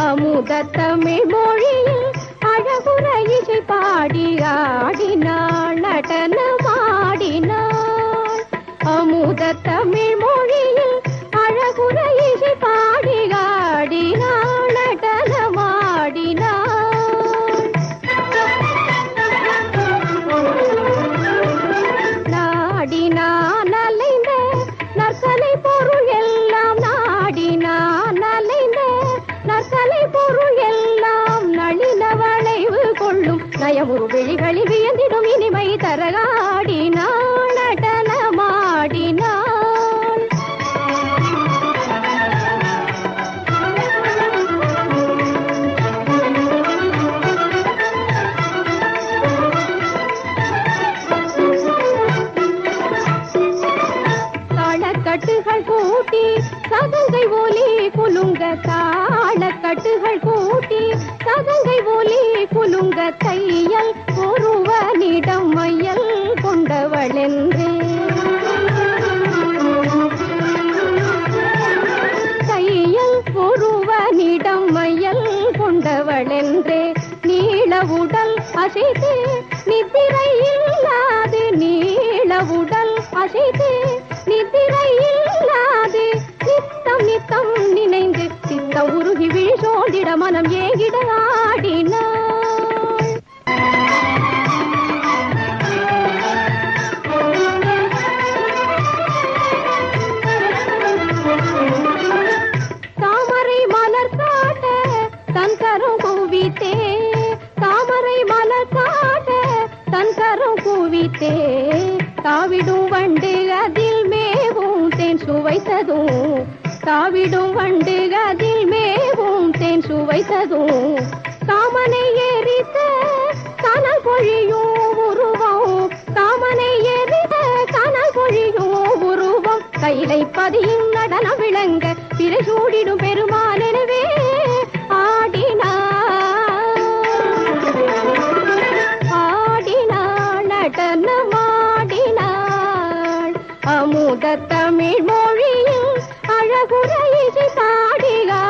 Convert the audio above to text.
அமுத தமிழ் மொழியில் அழகுற இசை பாடி ஆடினாள் நடனமாடினாள். அமுத தமிழ் மொழியில் அழகுற இசை பாடி ஆடினாள் நடனமாடினாள். நாடினான் அலைந்த நற்கலை பொருள் எல்லாம் நாடினான் அலைந்த நற்கலை பொருள் எல்லாம் நளின வளைவு கொள்ளும் நயமுறு வெளிகளில் வியந்திடும் இனிமை தரகாடினாள் நடனமாடினாள். தாளக்கட்டுகள் கூட்டி சதங்கை ஒலி குலுங்க தாளக்கட்டுகள் கூட்டி சதங்கை ஒலி குலுங்க தையல் ஒருவனிடம் மையல் கொண்டவளென்றே தையல் ஒருவனிடம் மையல் கொண்டவளென்றே நீள உடல் அசைத்து நித்திரை இல்லாது நீள உடல் அசைத்து நித்திரை இல்லாது நித்தம் நித்தம் நினைந்து சித்தம் உருகி விழிசோதிட மனம் ஏகிட ஆடினாள். தாமரை மலர் காட்ட தன் கரம் குவித்தே தாமரை மலர் காட்ட தன் கரம் குவித்தே தாவிடும் வண்டு அதில் மேவும் தேன் சுவைத்ததும் தாவிடும் வண்டு அதில் மேவும் தேன் சுவைத்ததும் காமனை எரித்த கனல் பொழியும் உருவம் காமனை எரித்த கனல் பொழியும் உருவம் கையிலை பதியும் நடனம் விளங்க பிறை சூடிடும் பெருமாள் எனவே ஆடினாள் நடனமாடினாள். அமுத தமிழ் மொழியில் அழகுற இசை பாடினாள்.